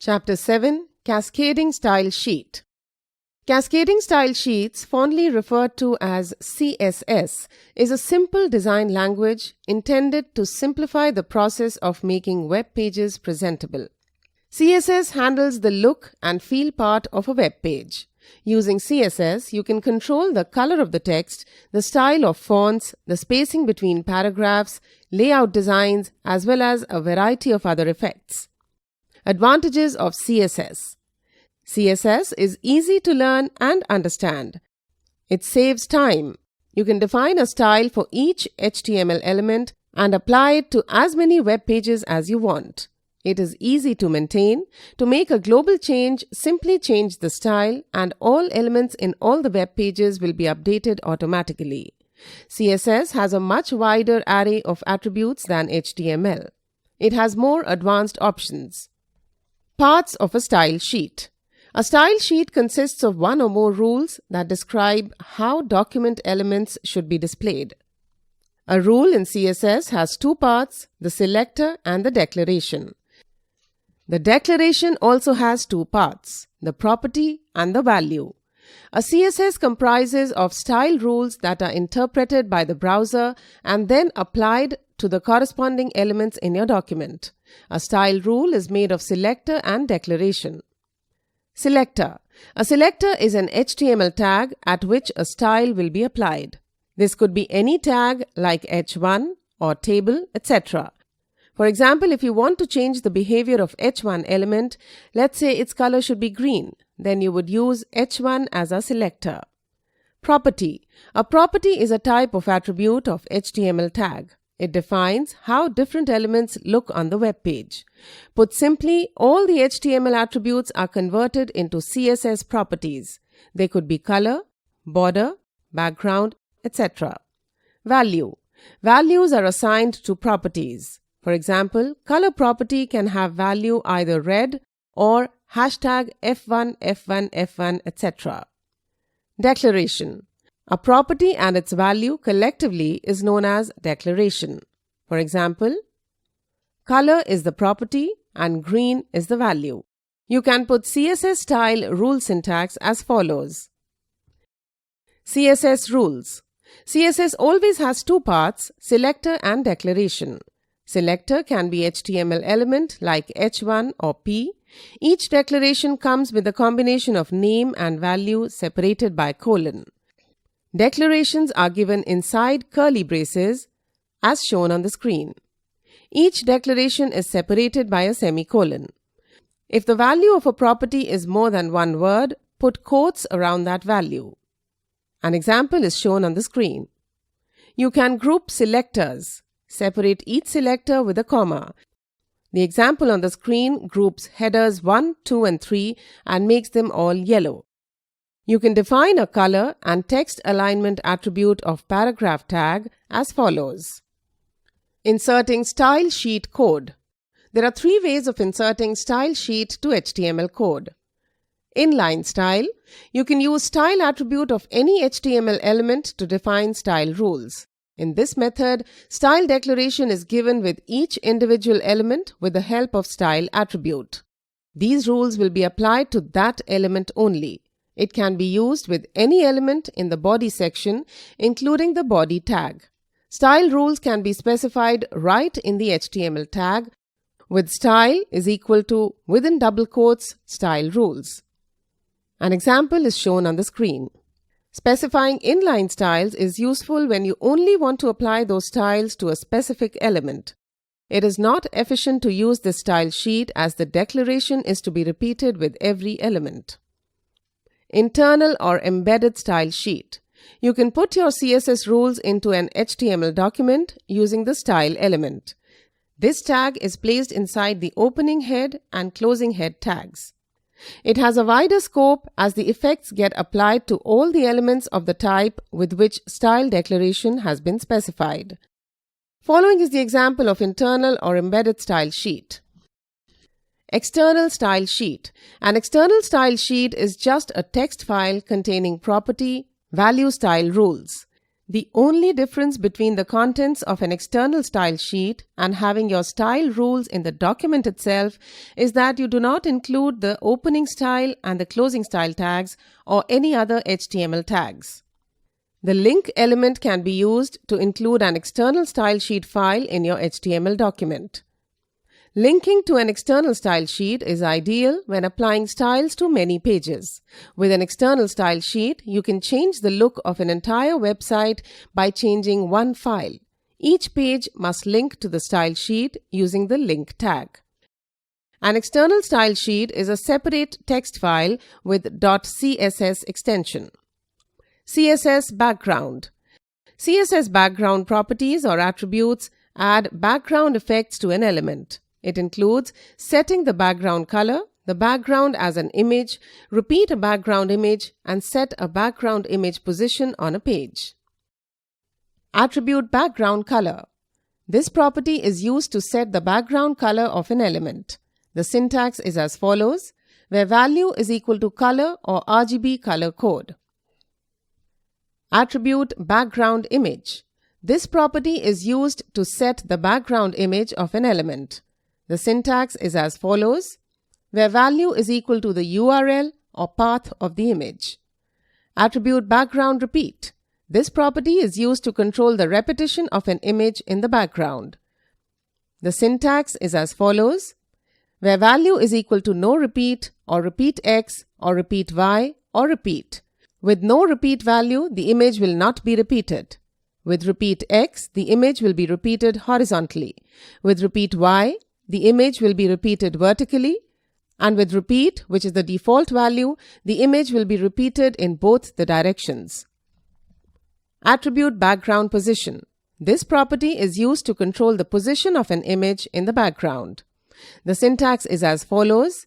Chapter 7 Cascading Style Sheet. Cascading Style Sheets, fondly referred to as CSS, is a simple design language intended to simplify the process of making web pages presentable. CSS handles the look and feel part of a web page. Using CSS, you can control the color of the text, the style of fonts, the spacing between paragraphs, layout designs, as well as a variety of other effects. Advantages of CSS. CSS is easy to learn and understand. It saves time. You can define a style for each HTML element and apply it to as many web pages as you want. It is easy to maintain. To make a global change, simply change the style and all elements in all the web pages will be updated automatically. CSS has a much wider array of attributes than HTML. It has more advanced options. Parts of a style sheet. A style sheet consists of one or more rules that describe how document elements should be displayed. A rule in CSS has two parts, the selector and the declaration. The declaration also has two parts, the property and the value. A CSS comprises of style rules that are interpreted by the browser and then applied to the corresponding elements in your document. A style rule is made of selector and declaration. Selector. A selector is an HTML tag at which a style will be applied. This could be any tag like h1 or table, etc. For example, if you want to change the behavior of h1 element, let's say its color should be green, then you would use h1 as a selector. Property. A property is a type of attribute of HTML tag. It defines how different elements look on the web page. Put simply, all the HTML attributes are converted into CSS properties. They could be color, border, background, etc. Value. Values are assigned to properties. For example, color property can have value either red or hashtag F1, F1, F1, etc. Declaration. A property and its value collectively is known as declaration. For example, color is the property and green is the value. You can put CSS style rule syntax as follows. CSS rules. CSS always has two parts, selector and declaration. Selector can be HTML element like h1 or p. Each declaration comes with a combination of name and value separated by colon. Declarations are given inside curly braces as shown on the screen. Each declaration is separated by a semicolon. If the value of a property is more than one word, put quotes around that value. An example is shown on the screen. You can group selectors. Separate each selector with a comma. The example on the screen groups headers 1, 2 and 3 and makes them all yellow. You can define a color and text alignment attribute of paragraph tag as follows. Inserting style sheet code. There are three ways of inserting style sheet to HTML code. Inline style. You can use style attribute of any HTML element to define style rules. In this method, style declaration is given with each individual element with the help of style attribute. These rules will be applied to that element only. It can be used with any element in the body section, including the body tag. Style rules can be specified right in the HTML tag, with style is equal to within double quotes style rules. An example is shown on the screen. Specifying inline styles is useful when you only want to apply those styles to a specific element. It is not efficient to use this style sheet as the declaration is to be repeated with every element. Internal or embedded style sheet. You can put your CSS rules into an HTML document using the style element. This tag is placed inside the opening head and closing head tags. It has a wider scope as the effects get applied to all the elements of the type with which style declaration has been specified. Following is the example of internal or embedded style sheet. External style sheet. An external style sheet is just a text file containing property, value style rules. The only difference between the contents of an external style sheet and having your style rules in the document itself is that you do not include the opening style and the closing style tags or any other HTML tags. The link element can be used to include an external style sheet file in your HTML document. Linking to an external style sheet is ideal when applying styles to many pages. With an external style sheet, you can change the look of an entire website by changing one file. Each page must link to the style sheet using the link tag. An external style sheet is a separate text file with .css extension. CSS background. CSS background properties or attributes add background effects to an element. It includes setting the background color, the background as an image, repeat a background image, and set a background image position on a page. Attribute background color. This property is used to set the background color of an element. The syntax is as follows, where value is equal to color or RGB color code. Attribute background image. This property is used to set the background image of an element. The syntax is as follows, where value is equal to the URL or path of the image. Attribute background repeat. This property is used to control the repetition of an image in the background. The syntax is as follows, where value is equal to no repeat or repeat X or repeat Y or repeat. With no repeat value, the image will not be repeated. With repeat X, the image will be repeated horizontally. With repeat Y, the image will be repeated vertically, and with repeat, which is the default value, the image will be repeated in both the directions. Attribute background position. This property is used to control the position of an image in the background. The syntax is as follows,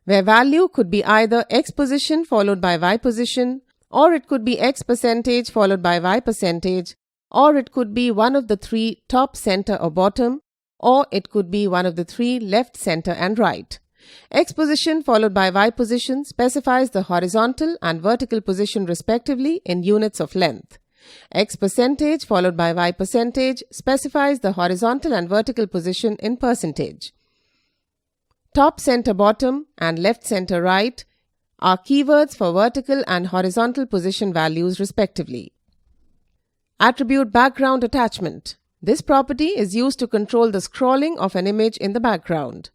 where value could be either X position followed by Y position, or it could be X percentage followed by Y percentage, or it could be one of the three top, center or bottom, or it could be one of the three left, center and right. X position followed by Y position specifies the horizontal and vertical position respectively in units of length. X percentage followed by Y percentage specifies the horizontal and vertical position in percentage. Top, center, bottom and left, center, right are keywords for vertical and horizontal position values respectively. Attribute background attachment. This property is used to control the scrolling of an image in the background.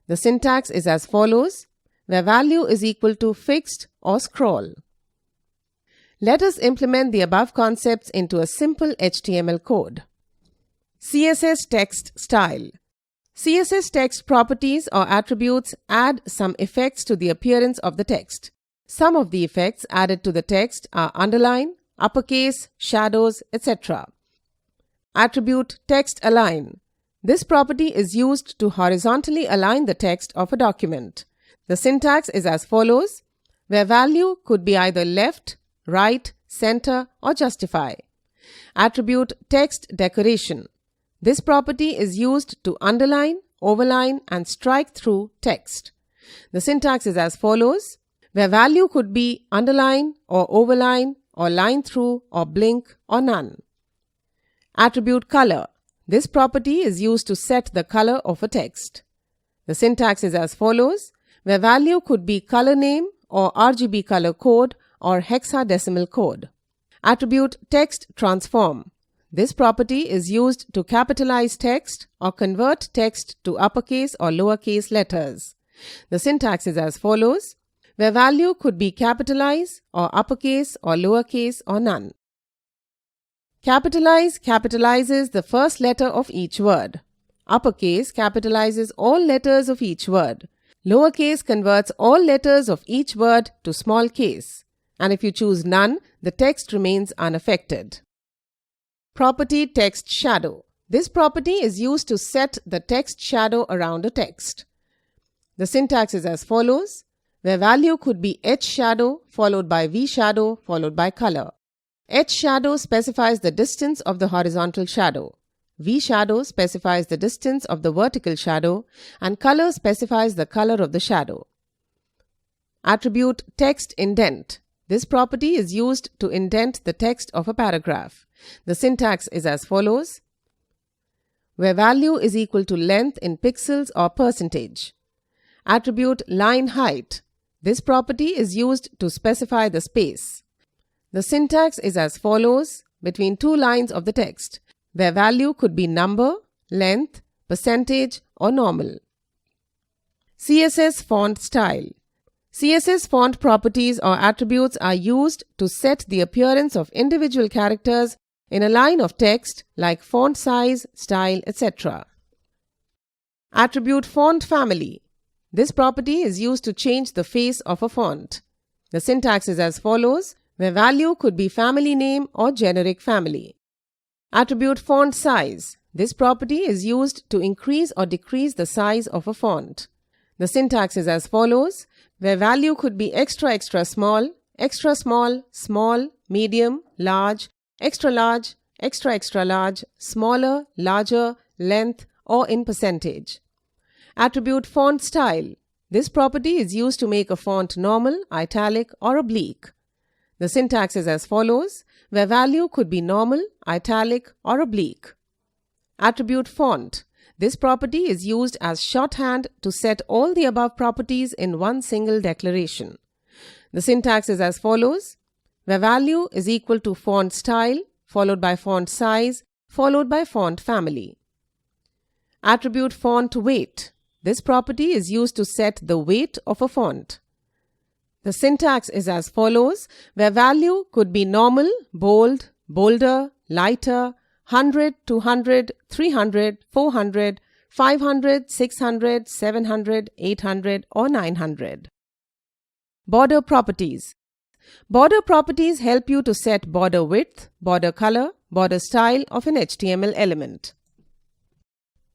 The syntax is as follows, where value is equal to fixed or scroll. Let us implement the above concepts into a simple HTML code. CSS text style. CSS text properties or attributes add some effects to the appearance of the text. Some of the effects added to the text are underline, uppercase, shadows, etc. Attribute text align. This property is used to horizontally align the text of a document. The syntax is as follows, where value could be either left, right, center or justify. Attribute text decoration. This property is used to underline, overline and strike through text. The syntax is as follows, where value could be underline or overline or line through or blink or none. Attribute color. This property is used to set the color of a text. The syntax is as follows, where value could be color name or RGB color code or hexadecimal code. Attribute text transform. This property is used to capitalize text or convert text to uppercase or lowercase letters. The syntax is as follows, where value could be capitalize or uppercase or lowercase or none. Capitalize capitalizes the first letter of each word. Uppercase capitalizes all letters of each word. Lowercase converts all letters of each word to small case. And if you choose none, the text remains unaffected. Property text shadow. This property is used to set the text shadow around a text. The syntax is as follows, where value could be H shadow followed by V shadow followed by color. H shadow specifies the distance of the horizontal shadow. V shadow specifies the distance of the vertical shadow and color specifies the color of the shadow. Attribute text indent. This property is used to indent the text of a paragraph. The syntax is as follows, where value is equal to length in pixels or percentage. Attribute line height. This property is used to specify the space. The syntax is as follows between two lines of the text, where value could be number, length, percentage, or normal. CSS font style. CSS font properties or attributes are used to set the appearance of individual characters in a line of text like font size, style, etc. Attribute font family. This property is used to change the face of a font. The syntax is as follows, where value could be family name or generic family. Attribute font size. This property is used to increase or decrease the size of a font. The syntax is as follows, where value could be extra small, small, medium, large, extra large, extra large, smaller, larger, length, or in percentage. Attribute font style. This property is used to make a font normal, italic, or oblique. The syntax is as follows, where value could be normal, italic, or oblique. Attribute font. This property is used as shorthand to set all the above properties in one single declaration. The syntax is as follows, where value is equal to font style, followed by font size, followed by font family. Attribute font weight. This property is used to set the weight of a font. The syntax is as follows, where value could be normal, bold, bolder, lighter, 100, 200, 300, 400, 500, 600, 700, 800, or 900. Border properties. Border properties help you to set border width, border color, border style of an HTML element.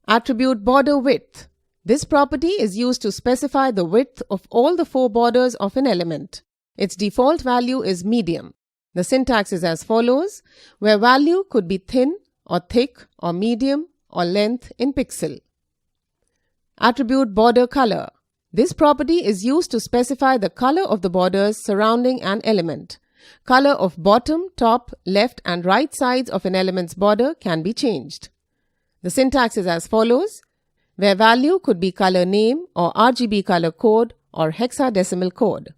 Attribute border width. This property is used to specify the width of all the four borders of an element. Its default value is medium. The syntax is as follows, where value could be thin or thick or medium or length in pixel. Attribute border color. This property is used to specify the color of the borders surrounding an element. Color of bottom, top, left and right sides of an element's border can be changed. The syntax is as follows, where value could be color name or RGB color code or hexadecimal code.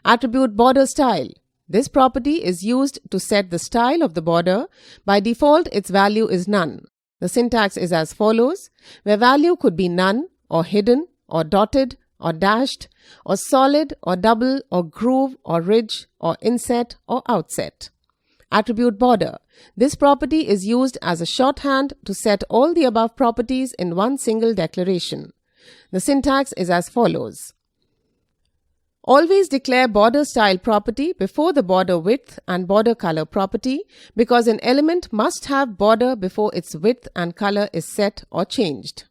Attribute border style. This property is used to set the style of the border. By default, its value is none. The syntax is as follows, where value could be none or hidden or dotted or dashed or solid or double or groove or ridge or inset or outset. Attribute border. This property is used as a shorthand to set all the above properties in one single declaration. The syntax is as follows. Always declare border style property before the border width and border color property because an element must have border before its width and color is set or changed.